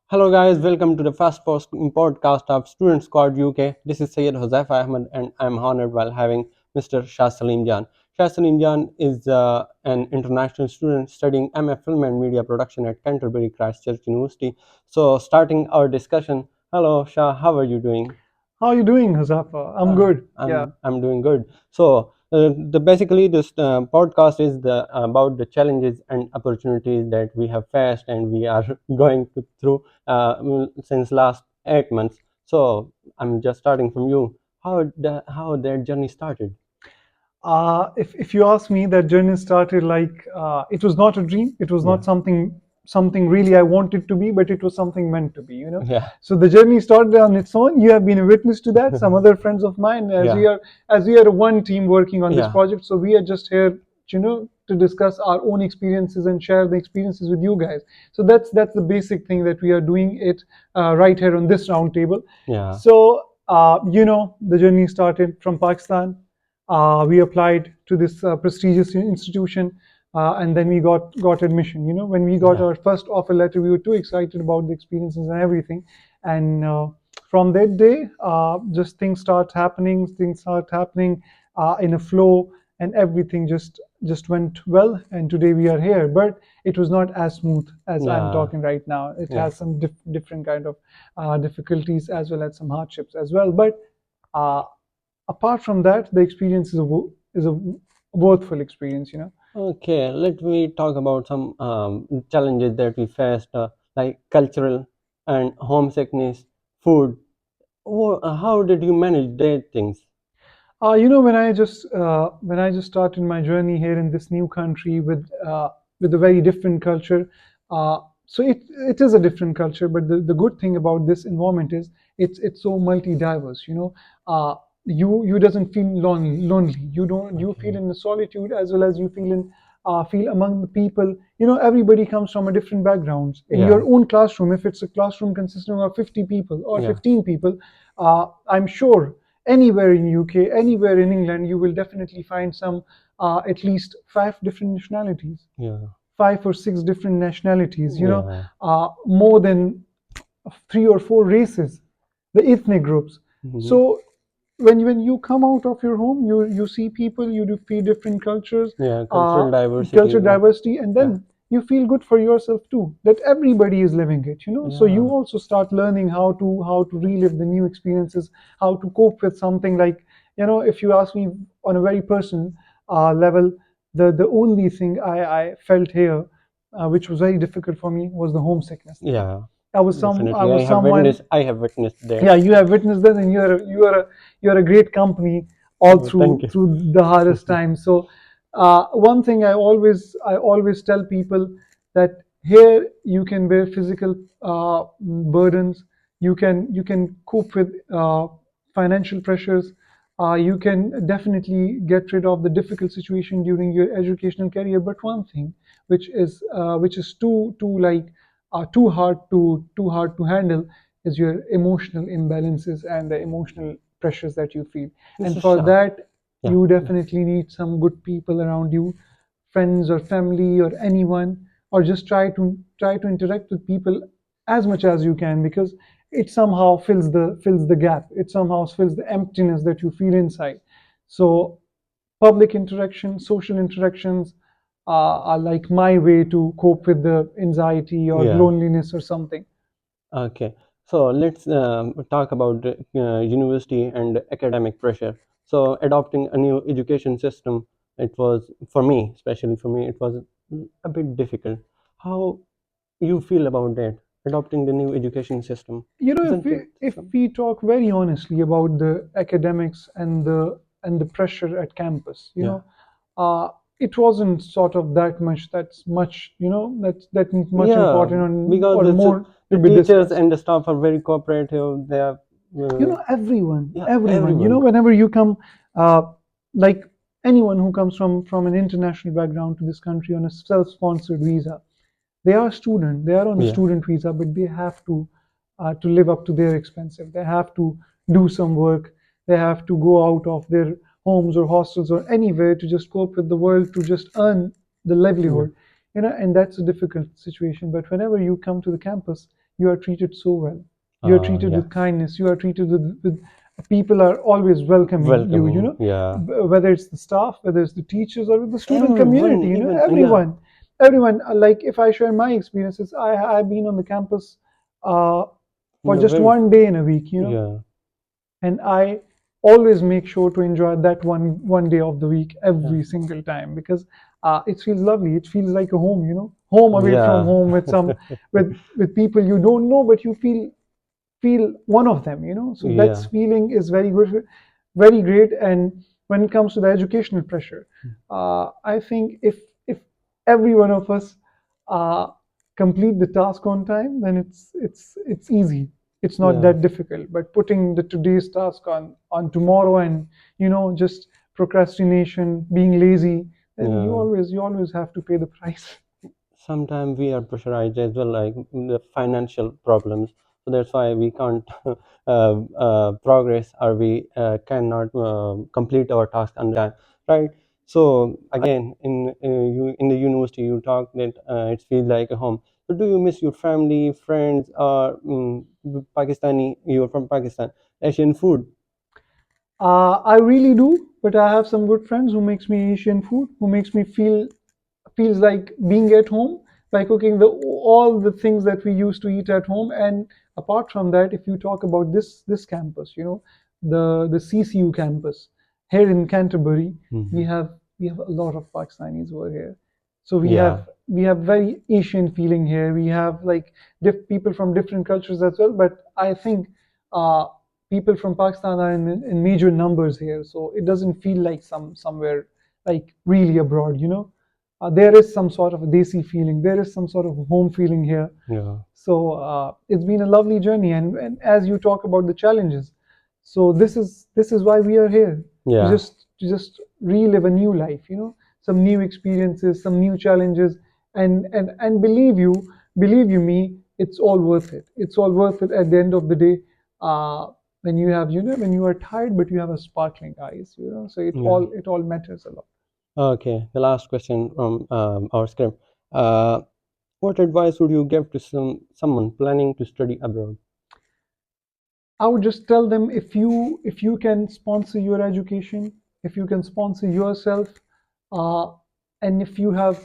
Hello, guys. Welcome to the first podcast of Student Squad UK. This is Syed Hosef Ahmed, and I'm honored while having Mr. Shah Salim Jan. Shah Salim Jan is an international student studying MF Film and Media Production at Canterbury Christchurch University. So, starting our discussion, hello, Shah. How are you doing? How are you doing, Huzafa? I'm Uh, good. Yeah. I'm doing good. So the basically this podcast is about the challenges and opportunities that we have faced and we are going through since last 8 months. So I'm just starting from you. How that journey started? If you ask me, that journey started like it was not a dream. It was Yeah, not something really I wanted to be, but it was something meant to be. yeah, So the journey started on its own. You have been a witness to that. Some other friends of mine, yeah, as we are one team working on this yeah, project. So we are just here, to discuss our own experiences and share the experiences with you guys. So that's the basic thing that we are doing it right here on this round table. yeah, So the journey started from Pakistan. We applied to this prestigious institution, and then we got admission. When we got yeah, our first offer letter, we were too excited about the experiences and everything. And from that day, just things start happening in a flow, and everything just went well. And today we are here, but it was not as smooth as I'm yeah, talking right now. It yeah. has some different kind of difficulties as well as some hardships as well. But uh, apart from that, the experience is a worthwhile experience. Okay, let me talk about some challenges that we faced, like cultural and homesickness, food. How did you manage that things? When I just started my journey here in this new country with a very different culture, so it is a different culture. But the good thing about this environment is it's so multi-diverse. You doesn't feel lonely. You feel Okay. in the solitude as well as you feel among the people. Everybody comes from a different backgrounds. In Yeah, your own classroom, if it's a classroom consisting of 50 people or yeah, 15 people, I'm sure anywhere in UK, anywhere in England, you will definitely find some at least five different nationalities, yeah, 5 or 6 different nationalities. yeah. More than 3 or 4 races, the ethnic groups. Hmm. So when you come out of your home, you see people, you do feel different cultures, Yeah, uh, cultural diversity. culture diversity, and Yeah, then you feel good for yourself too. That everybody is living it. So you yeah, also start learning how to relive the new experiences, how to cope with something like if you ask me on a very personal level, the only thing I felt here, which was very difficult for me, was the homesickness thing. yeah. I Definitely, was someone. I have witnessed that. Yeah, you have witnessed that, and you're a great company all Thank through you. through the hardest times. So one thing I always tell people, that here you can bear physical burdens. You can cope with financial pressures. You can definitely get rid of the difficult situation during your educational career. But one thing which is too hard to handle is your emotional imbalances and the emotional pressures that you feel. And Mr. for Shah. that, Yeah, you definitely need some good people around you, friends or family or anyone, or just try to interact with people as much as you can, because it somehow fills the gap. It somehow fills the emptiness that you feel inside. So public interaction, social interactions are like my way to cope with the anxiety or yeah. loneliness or something. Okay, so let's talk about university and academic pressure. So, adopting a new education system, it was for me, especially for me, it was a bit difficult. How you feel about that? Adopting the new education system, If isn't we it? if we talk very honestly about the academics and the pressure at campus, Yeah, uh, it wasn't sort of that's much, that much yeah, important because or it's more to the be teachers discussed. and the staff are very cooperative. They are, Everyone, yeah, everyone, everyone. whenever you come, uh, like anyone who comes from an international background to this country on a self-sponsored visa, they are on a Yeah, student visa, but they have to live up to their expenses. They have to do some work. They have to go out of their homes or hostels or anywhere to just cope with the world, to just earn the yeah, livelihood. And that's a difficult situation. But whenever you come to the campus, you are treated so well. You are treated Yeah. with kindness. You are treated with people are always welcoming you. You Welcoming. know, Yeah. whether it's the staff, whether it's the teachers, or the student Everyone, community. You know, even yeah. everyone. Like if I share my experiences, I've been on the campus uh, From for the just very one day in a week. You know, yeah. and I always make sure to enjoy that one day of the week Yeah. every single time because it feels lovely. It feels like a home, you know, home away from Yeah. home with some with people you don't know, but you feel one of them, you know. So that Yeah. feeling is very good, very great. And when it comes to the educational pressure, I think if every one of us uh, complete the task on time, then it's easy. It's not Yeah. that difficult. But putting the today's task on tomorrow and just procrastination, being lazy, then you Yeah. always you always have to pay the price. Sometimes we are pressurized as well, like the financial problems. So that's why we can't progress, or we cannot complete our task on time, right? So again, in the university, you talk that it feels like a home. So do you miss your family, friends, or Pakistani? You're from Pakistan. Asian food. I really do, but I have some good friends who makes me Asian food, who makes me feels like being at home by cooking the all the things that we used to eat at home. And apart from that, if you talk about this campus, the CCU campus here in Canterbury, we Hmm. have we have a lot of Pakistanis over here. So Yeah. we have very Asian feeling here. We have like people from different cultures as well. But I think uh, people from Pakistan are in major numbers here, so it doesn't feel like somewhere like really abroad. There is some sort of a desi feeling. There is some sort of home feeling here. Yeah. So it's been a lovely journey, and as you talk about the challenges, so this is why we are here to Yeah. just relive a new life. Some new experiences, some new challenges, and believe you me, it's all worth it. It's all worth it at the end of the day. When you have when you are tired, but you have a sparkling eyes. So Yeah. it all matters a lot. Okay, the last question from our script. Uh, what advice would you give to someone planning to study abroad? I would just tell them if you can sponsor your education, if you can sponsor yourself, uh, and if you have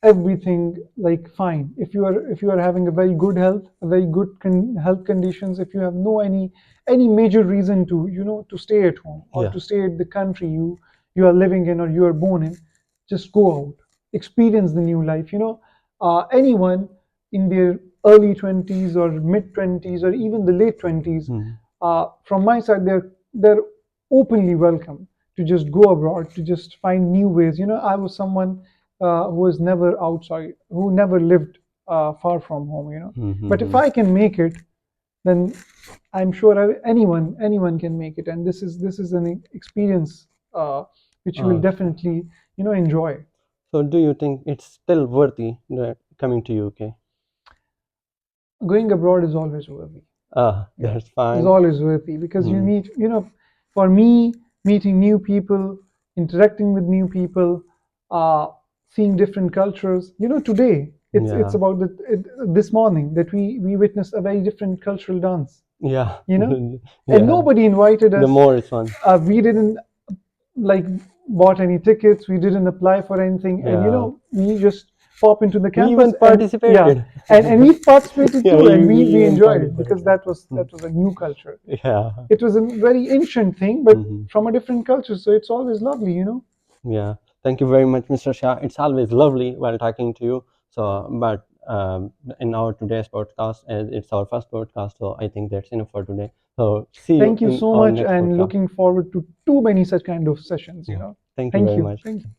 everything like fine. If you are having a very good health, a very good health conditions, if you have no any major reason to stay at home or Yeah. to stay at the country you are living in or you are born in, just go out, experience the new life. Anyone in their early 20s or mid 20s or even the late 20s, Hmm. from my side, they're openly welcome to just go abroad, to just find new ways. I was someone who was never outside, who never lived far from home. But if Hmm. I can make it, then I'm sure anyone can make it, and this is an experience which you will Okay. definitely enjoy. So, do you think it's still worthy coming to UK? Going abroad is always worthy. Yeah, That's is fine. always worthy because you Hmm. meet, for me, meeting new people, interacting with new people, uh, seeing different cultures. Today it's Yeah. about this morning that we witnessed a very different cultural dance. Yeah. You know, and Yeah. nobody invited The us. more it's fun. We didn't like bought any tickets. We didn't apply for anything, and Yeah. we just pop into the We campus even and yeah, participated. and we participated Yeah, too, and we we we even enjoyed it because participated. that was a new culture. Yeah. It was a very ancient thing, but Hmm. from a different culture, so it's always lovely. Yeah, thank you very much, Mr. Shah. It's always lovely while talking to you. So, but in our today's podcast, as it's our first podcast, so I think that's enough for today. So, see you Thank you in so our much, next and podcast. looking forward to too many such kind of sessions. Yeah, thank you Thank very you. much. Thank you.